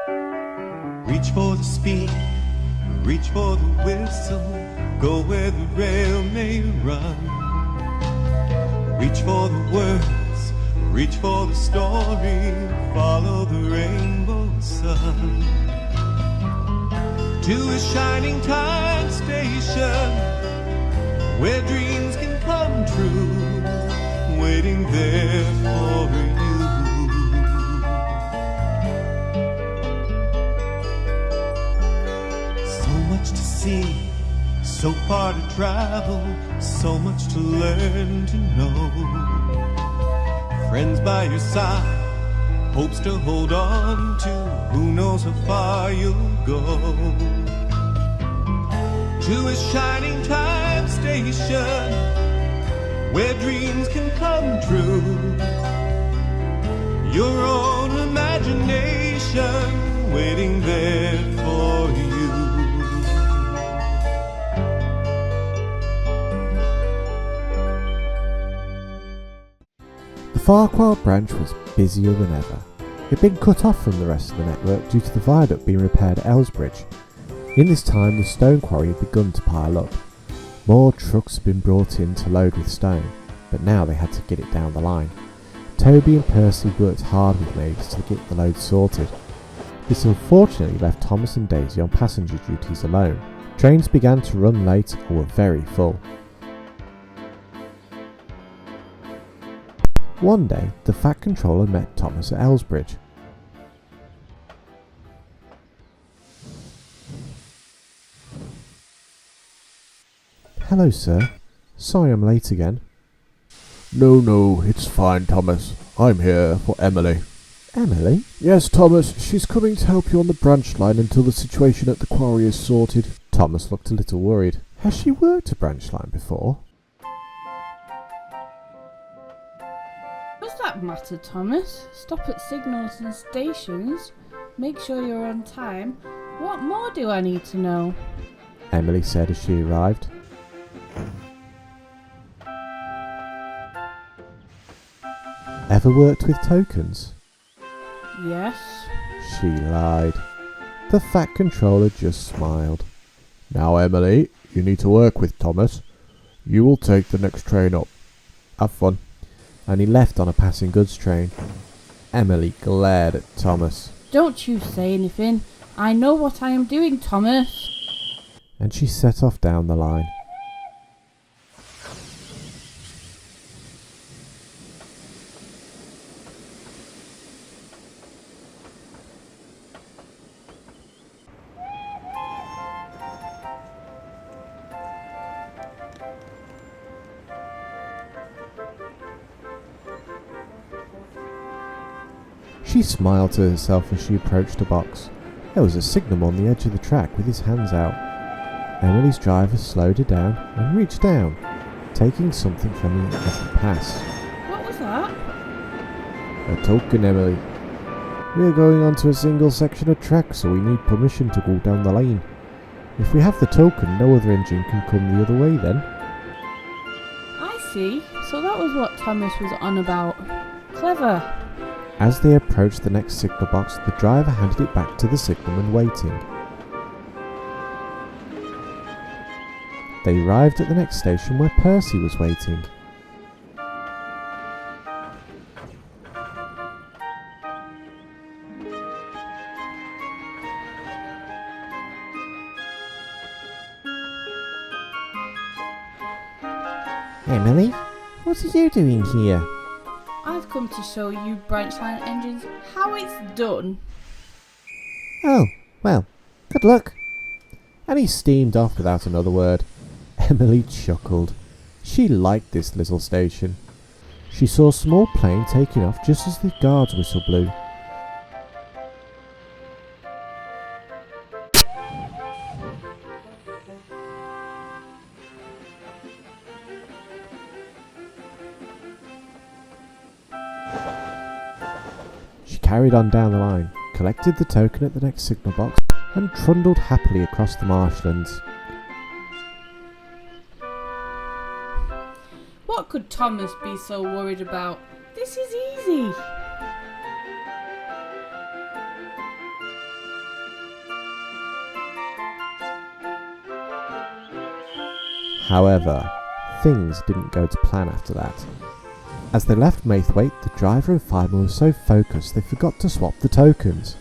Reach for the speed, reach for the whistle, go where the rail may run. Reach for the words, reach for the story, follow the rainbow sun. To a shining time station, where dreams can come true, waiting there for you. So much to see, so far to travel, so much to learn to know. Friends by your side, hopes to hold on to, who knows how far you'll go. To a shining time station, where dreams can come true. Your own imagination waiting there for you. The Ffarqhuar branch was busier than ever. It had been cut off from the rest of the network due to the viaduct being repaired at Elsbridge. In this time, the stone quarry had begun to pile up. More trucks had been brought in to load with stone, but now they had to get it down the line. Toby and Percy worked hard with Mavis to get the load sorted. This unfortunately left Thomas and Daisy on passenger duties alone. Trains began to run late or were very full. One day, the Fat Controller met Thomas at Elsbridge. "Hello, sir. Sorry I'm late again." No, it's fine, Thomas. I'm here for Emily." "Emily?" "Yes, Thomas. She's coming to help you on the branch line until the situation at the quarry is sorted." Thomas looked a little worried. Has she worked a branch line before? Does that matter, Thomas? Stop at signals and stations. Make sure you're on time. What more do I need to know? Emily said as she arrived. "Ever worked with tokens?" Yes. She lied. The Fat Controller just smiled. "Now, Emily, you need to work with Thomas. You will take the next train up. Have fun." And he left on a passing goods train. Emily glared at Thomas. Don't you say anything. I know what I am doing, Thomas. And she set off down the line. She smiled to herself as she approached a box. There was a signal on the edge of the track with his hands out. Emily's driver slowed her down and reached down, taking something from him as he passed. What was that? "A token, Emily. "We're going onto a single section of track, so we need permission to go down the lane. If we have the token, no other engine can come the other way then." I see. So that was what Thomas was on about. Clever. As they approached the next signal box, the driver handed it back to the signalman waiting. They arrived at the next station where Percy was waiting. "Emily, what are you doing here?" I've come to show you Branchline engines how it's done. "Oh, well, good luck." And he steamed off without another word. Emily chuckled. She liked this little station. She saw a small plane taking off just as the guard's whistle blew. She carried on down the line, collected the token at the next signal box, and trundled happily across the marshlands. What could Thomas be so worried about? This is easy. However, things didn't go to plan after that. As they left Maithwaite, the driver and fireman were so focused they forgot to swap the tokens.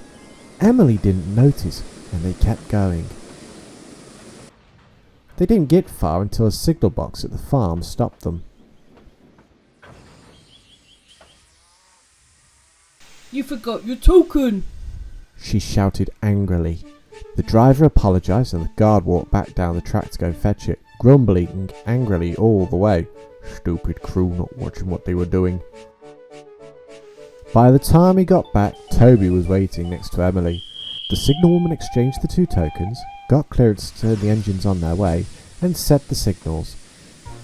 Emily didn't notice, and they kept going. They didn't get far until a signal box at the farm stopped them. You forgot your token! She shouted angrily. The driver apologised and the guard walked back down the track to go fetch it, grumbling angrily all the way. Stupid crew not watching what they were doing. By the time he got back, Toby was waiting next to Emily. The signal woman exchanged the 2 tokens, got clearance to turn the engines on their way, and set the signals.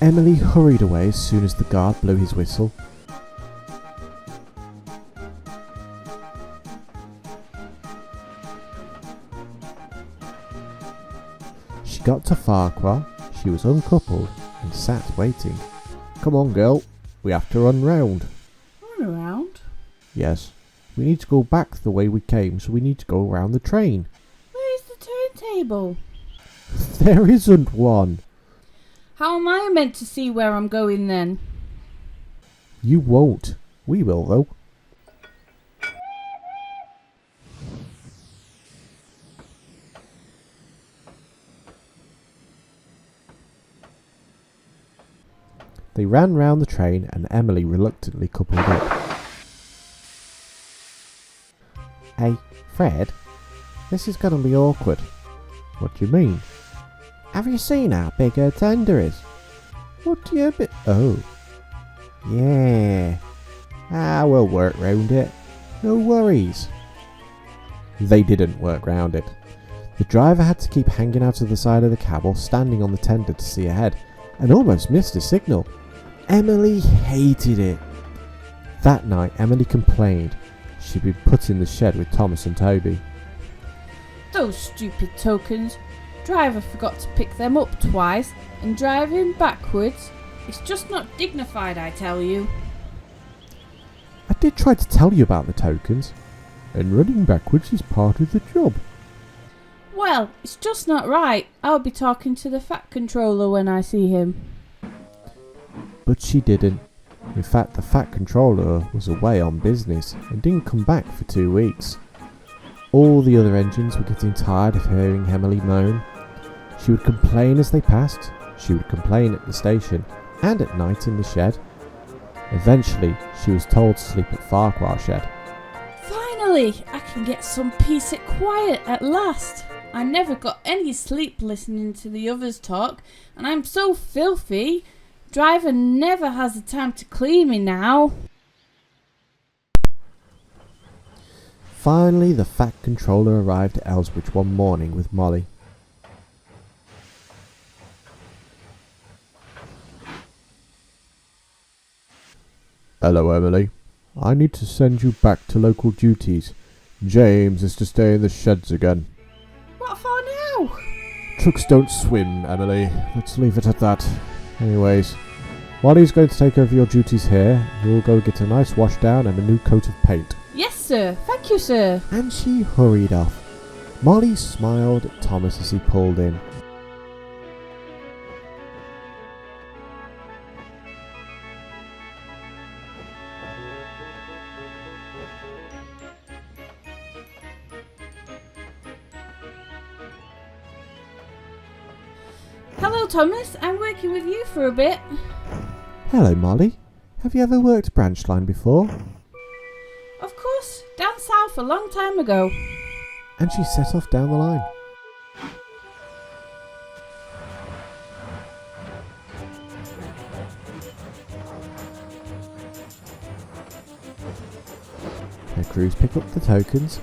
Emily hurried away as soon as the guard blew his whistle. She got to Ffarqhuar, she was uncoupled, and sat waiting. Come on, girl, we have to run round. Run around? Yes, we need to go back the way we came, so we need to go around the train. Where's the turntable? There isn't one. How am I meant to see where I'm going then? You won't. We will, though. They ran round the train and Emily reluctantly coupled up. Hey, Fred, this is going to be awkward. What do you mean? Have you seen how big her tender is? What do you Oh. Yeah. We'll work round it. No worries. They didn't work round it. The driver had to keep hanging out of the side of the cab or standing on the tender to see ahead, and almost missed his signal. Emily hated it. That night, Emily complained she'd been put in the shed with Thomas and Toby. Those stupid tokens. Driver forgot to pick them up twice, and driving backwards. It's just not dignified, I tell you. I did try to tell you about the tokens, and running backwards is part of the job. Well, it's just not right. I'll be talking to the fat controller when I see him. But she didn't. In fact, the fat controller was away on business and didn't come back for 2 weeks. All the other engines were getting tired of hearing Emily moan. She would complain as they passed, she would complain at the station, and at night in the shed. Eventually, she was told to sleep at Ffarqhuar shed. Finally, I can get some peace and quiet at last. I never got any sleep listening to the others talk, and I'm so filthy. Driver never has the time to clean me now. Finally, the fat controller arrived at Elsbridge one morning with Molly. Hello, Emily. I need to send you back to local duties. James is to stay in the sheds again. What for now? Trucks don't swim, Emily. Let's leave it at that. Anyways, while he's going to take over your duties here, you'll go get a nice wash down and a new coat of paint. Yes, sir. Thank you, sir. And she hurried off. Molly smiled at Thomas as he pulled in. Hello, Thomas. I'm working with you for a bit. Hello, Molly. Have you ever worked Branchline before? Of course, down south a long time ago. And she set off down the line. Her crews pick up the tokens.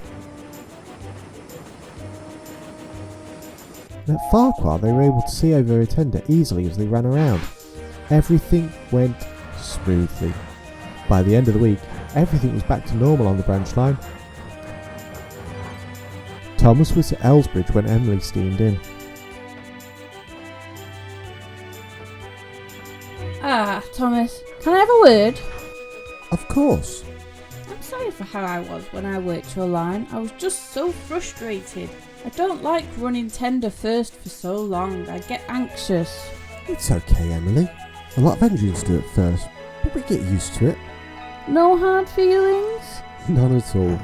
And at Ffarqhuar they were able to see over a tender easily as they ran around. Everything went smoothly. By the end of the week, everything was back to normal on the branch line. Thomas was at Elsbridge when Emily steamed in. Ah, Thomas, can I have a word? Of course. I'm sorry for how I was when I worked your line. I was just so frustrated. I don't like running tender first for so long. I get anxious. It's okay, Emily. A lot of engines do at first, but we get used to it. No hard feelings? None at all.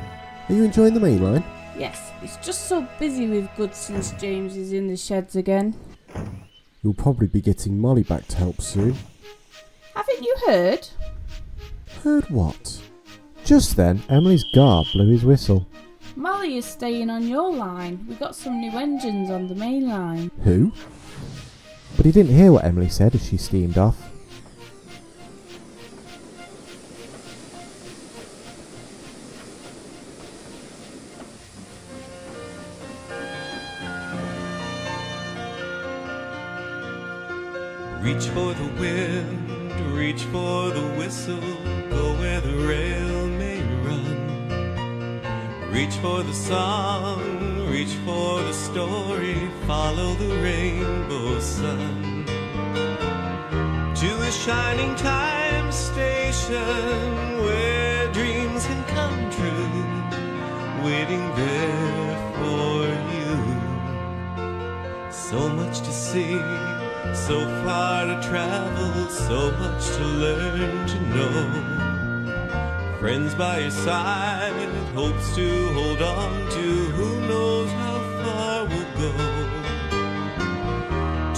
Are you enjoying the main line? Yes, it's just so busy with goods since James is in the sheds again. You'll probably be getting Molly back to help soon. Haven't you heard? Heard what? Just then, Emily's guard blew his whistle. Molly is staying on your line. We got some new engines on the main line. Who? But he didn't hear what Emily said as she steamed off. Reach for the wind, reach for the whistle, go where the rail may run. Reach for the song, reach for the story, follow the rainbow sun. To a shining time station where dreams can come true, waiting there for you. So much to see, so far to travel, so much to learn to know. Friends by your side, hopes to hold on to, who knows how far we'll go.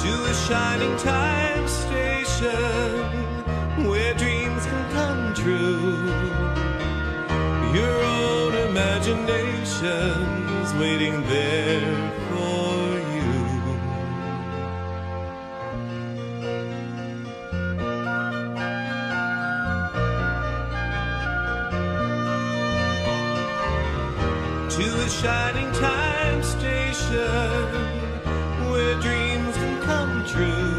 To a shining time station where dreams can come true. Your own imagination's waiting there for you. To a shining time station where dreams can come true.